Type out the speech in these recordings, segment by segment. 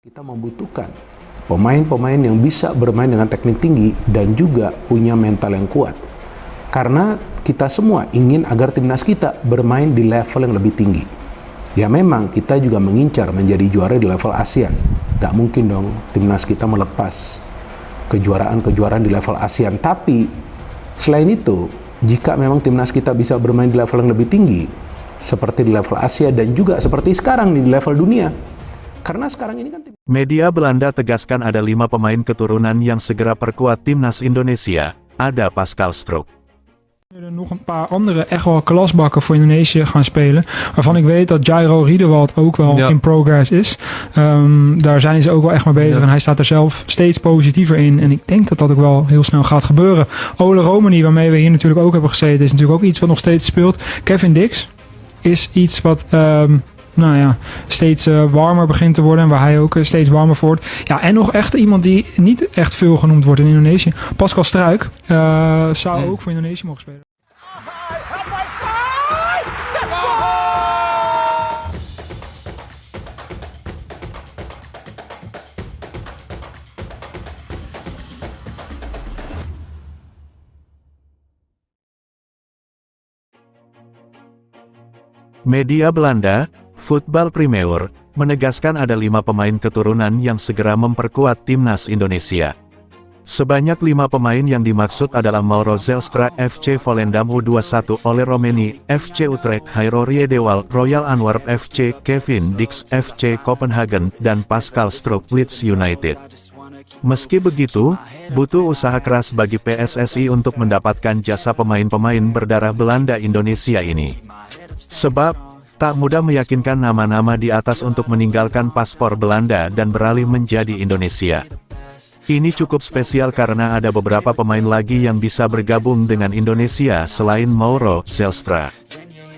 Kita membutuhkan pemain-pemain yang bisa bermain dengan teknik tinggi dan juga punya mental yang kuat. Karena kita semua ingin agar timnas kita bermain di level yang lebih tinggi. Ya memang kita juga mengincar menjadi juara di level ASEAN. Gak mungkin dong timnas kita melepas kejuaraan-kejuaraan di level ASEAN. Tapi selain itu, jika memang timnas kita bisa bermain di level yang lebih tinggi, seperti di level Asia dan juga seperti sekarang di level dunia, karena sekarang ini kan media Belanda tegaskan ada 5 pemain keturunan yang segera perkuat timnas Indonesia. Ada Pascal Struijk. Er nog een paar andere echt wel klasbakken voor Indonesië gaan spelen. Waarvan ik weet dat Jairo Riedewald ook wel in progress is. Daar zijn ze ook wel echt mee bezig. En hij staat er zelf steeds positiever in. En ik denk dat dat ook wel heel snel gaat gebeuren. Ole Romani, waarmee we hier natuurlijk ook hebben gezeten, is natuurlijk ook iets wat nog steeds speelt. Kevin Dix is iets wat steeds warmer begint te worden. En waar hij ook steeds warmer voor wordt. Ja, en nog echt iemand die niet echt veel genoemd wordt in Indonesië. Pascal Struijk zou ook voor Indonesië mogen spelen. Media Belanda, Voetbal Primeur, menegaskan ada 5 pemain keturunan yang segera memperkuat timnas Indonesia. Sebanyak 5 pemain yang dimaksud adalah Mauro Zelstra, FC Volendam U21, Ole Romani, FC Utrecht, Jairo Riedewald, Royal Antwerp FC, Kevin Dix, FC Copenhagen, dan Pascal Struijk, Leeds United. Meski begitu, butuh usaha keras bagi PSSI untuk mendapatkan jasa pemain-pemain berdarah Belanda Indonesia ini. Sebab, tak mudah meyakinkan nama-nama di atas untuk meninggalkan paspor Belanda dan beralih menjadi Indonesia. Ini cukup spesial karena ada beberapa pemain lagi yang bisa bergabung dengan Indonesia selain Mauro Zelstra.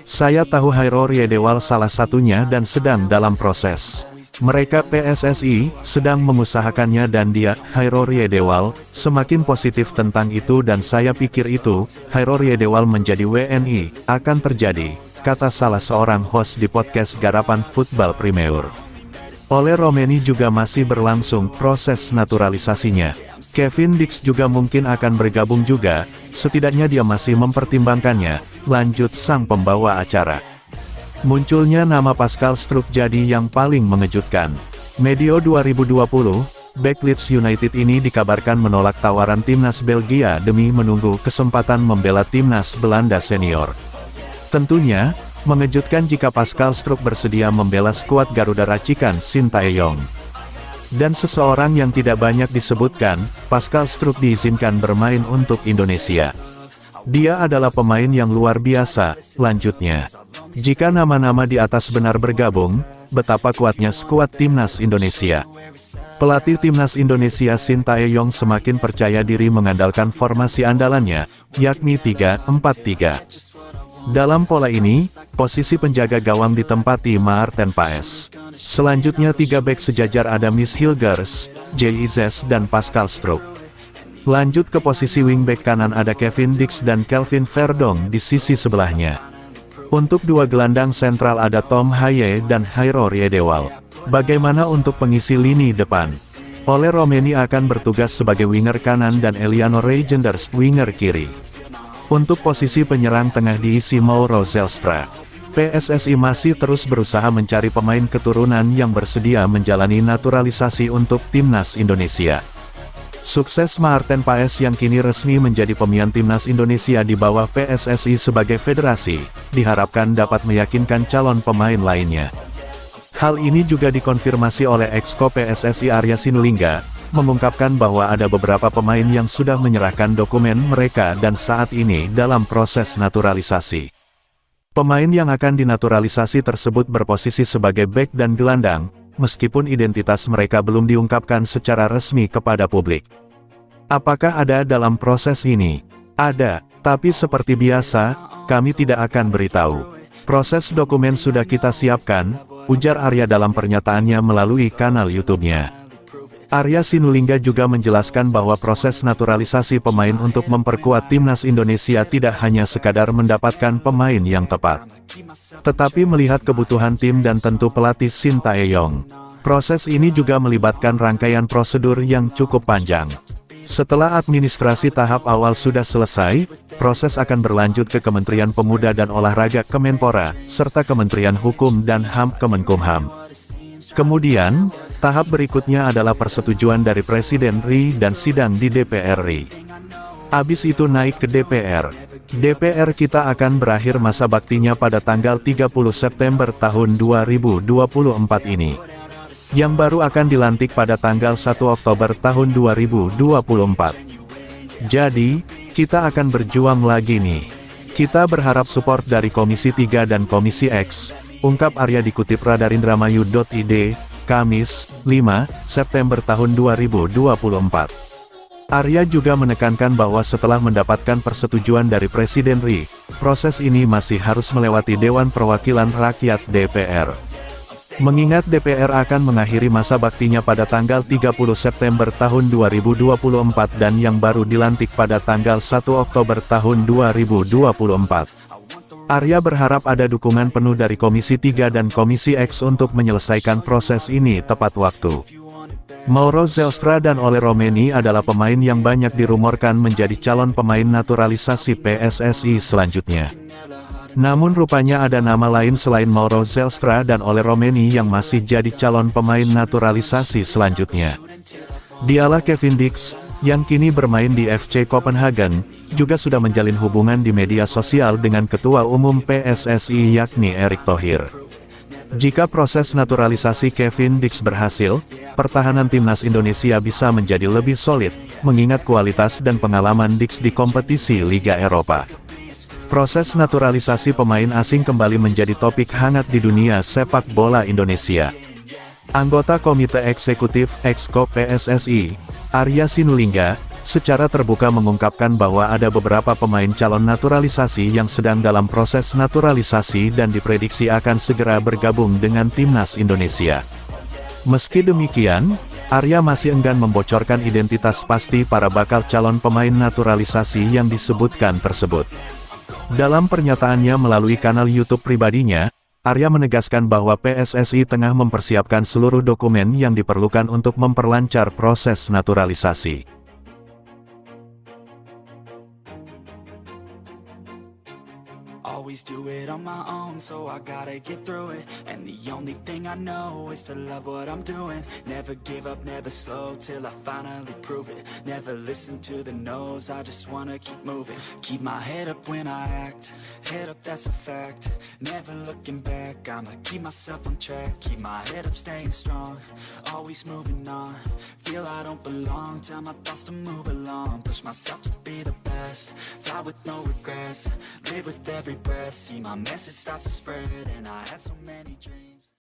Saya tahu Jairo Riedewald salah satunya dan sedang dalam proses. Mereka PSSI sedang mengusahakannya dan dia, Jairo Riedewald, semakin positif tentang itu dan saya pikir itu, Jairo Riedewald menjadi WNI, akan terjadi, kata salah seorang host di podcast Garapan Voetbal Primeur. Ole Romani juga masih berlangsung proses naturalisasinya. Kevin Dix juga mungkin akan bergabung juga, setidaknya dia masih mempertimbangkannya, lanjut sang pembawa acara. Munculnya nama Pascal Struijk jadi yang paling mengejutkan. Medio 2020, bek Leeds United ini dikabarkan menolak tawaran timnas Belgia demi menunggu kesempatan membela timnas Belanda senior. Tentunya, mengejutkan jika Pascal Struijk bersedia membela skuad Garuda racikan Sintayong. Dan seseorang yang tidak banyak disebutkan, Pascal Struijk diizinkan bermain untuk Indonesia. Dia adalah pemain yang luar biasa, lanjutnya. Jika nama-nama di atas benar bergabung, betapa kuatnya skuad timnas Indonesia. Pelatih timnas Indonesia Sintayong semakin percaya diri mengandalkan formasi andalannya, yakni 3-4-3. Dalam pola ini, posisi penjaga gawang ditempati Maarten Paes. Selanjutnya 3 bek sejajar ada Miss Hilgers, JIZS dan Pascal Struijk. Lanjut ke posisi wingback kanan ada Kevin Dix dan Kelvin Verdong di sisi sebelahnya. Untuk 2 gelandang sentral ada Tom Haye dan Jairo Riedewald. Bagaimana untuk pengisi lini depan? Ole Romani akan bertugas sebagai winger kanan dan Eliano Reijenders winger kiri. Untuk posisi penyerang tengah diisi Mauro Zelstra. PSSI masih terus berusaha mencari pemain keturunan yang bersedia menjalani naturalisasi untuk timnas Indonesia. Sukses Maarten Paes yang kini resmi menjadi pemain timnas Indonesia di bawah PSSI sebagai federasi, diharapkan dapat meyakinkan calon pemain lainnya. Hal ini juga dikonfirmasi oleh Exco PSSI Arya Sinulinga, mengungkapkan bahwa ada beberapa pemain yang sudah menyerahkan dokumen mereka dan saat ini dalam proses naturalisasi. Pemain yang akan dinaturalisasi tersebut berposisi sebagai bek dan gelandang, meskipun identitas mereka belum diungkapkan secara resmi kepada publik. Apakah ada dalam proses ini? Ada, tapi seperti biasa, kami tidak akan beritahu. Proses dokumen sudah kita siapkan, ujar Arya dalam pernyataannya melalui kanal YouTube-nya. Arya Sinulinga juga menjelaskan bahwa proses naturalisasi pemain untuk memperkuat timnas Indonesia tidak hanya sekadar mendapatkan pemain yang tepat, tetapi melihat kebutuhan tim dan tentu pelatih Sintayong. Proses ini juga melibatkan rangkaian prosedur yang cukup panjang. Setelah administrasi tahap awal sudah selesai, proses akan berlanjut ke Kementerian Pemuda dan Olahraga Kemenpora, serta Kementerian Hukum dan HAM Kemenkumham. Kemudian, tahap berikutnya adalah persetujuan dari Presiden RI dan sidang di DPR RI. Habis itu naik ke DPR. DPR kita akan berakhir masa baktinya pada tanggal 30 September tahun 2024 ini. Yang baru akan dilantik pada tanggal 1 Oktober tahun 2024. Jadi, kita akan berjuang lagi nih. Kita berharap support dari Komisi 3 dan Komisi X, ungkap Arya dikutip radarindramayu.id, Kamis, 5 September tahun 2024. Arya juga menekankan bahwa setelah mendapatkan persetujuan dari Presiden RI, proses ini masih harus melewati Dewan Perwakilan Rakyat DPR. Mengingat DPR akan mengakhiri masa baktinya pada tanggal 30 September tahun 2024 dan yang baru dilantik pada tanggal 1 Oktober tahun 2024. Arya berharap ada dukungan penuh dari Komisi 3 dan Komisi X untuk menyelesaikan proses ini tepat waktu. Mauro Zelstra dan Ole Romeni adalah pemain yang banyak dirumorkan menjadi calon pemain naturalisasi PSSI selanjutnya. Namun rupanya ada nama lain selain Mauro Zelstra dan Ole Romeni yang masih jadi calon pemain naturalisasi selanjutnya. Dialah Kevin Dix, yang kini bermain di FC Copenhagen, juga sudah menjalin hubungan di media sosial dengan Ketua Umum PSSI yakni Erick Thohir. Jika proses naturalisasi Kevin Dix berhasil, pertahanan timnas Indonesia bisa menjadi lebih solid, mengingat kualitas dan pengalaman Dix di kompetisi Liga Eropa. Proses naturalisasi pemain asing kembali menjadi topik hangat di dunia sepak bola Indonesia. Anggota Komite Eksekutif Exco PSSI, Arya Sinulinga, secara terbuka mengungkapkan bahwa ada beberapa pemain calon naturalisasi yang sedang dalam proses naturalisasi dan diprediksi akan segera bergabung dengan timnas Indonesia. Meski demikian, Arya masih enggan membocorkan identitas pasti para bakal calon pemain naturalisasi yang disebutkan tersebut. Dalam pernyataannya melalui kanal YouTube pribadinya, Arya menegaskan bahwa PSSI tengah mempersiapkan seluruh dokumen yang diperlukan untuk memperlancar proses naturalisasi. Always do it on my own, so I gotta get through it. And the only thing I know is to love what I'm doing. Never give up, never slow, till I finally prove it. Never listen to the no's, I just wanna keep moving. Keep my head up when I act, head up that's a fact. Never looking back, I'ma keep myself on track. Keep my head up, staying strong, always moving on. Feel I don't belong, tell my thoughts to move along. Push myself to be the best, die with no regrets. Live with every breath, see my message start to spread, and I had so many dreams.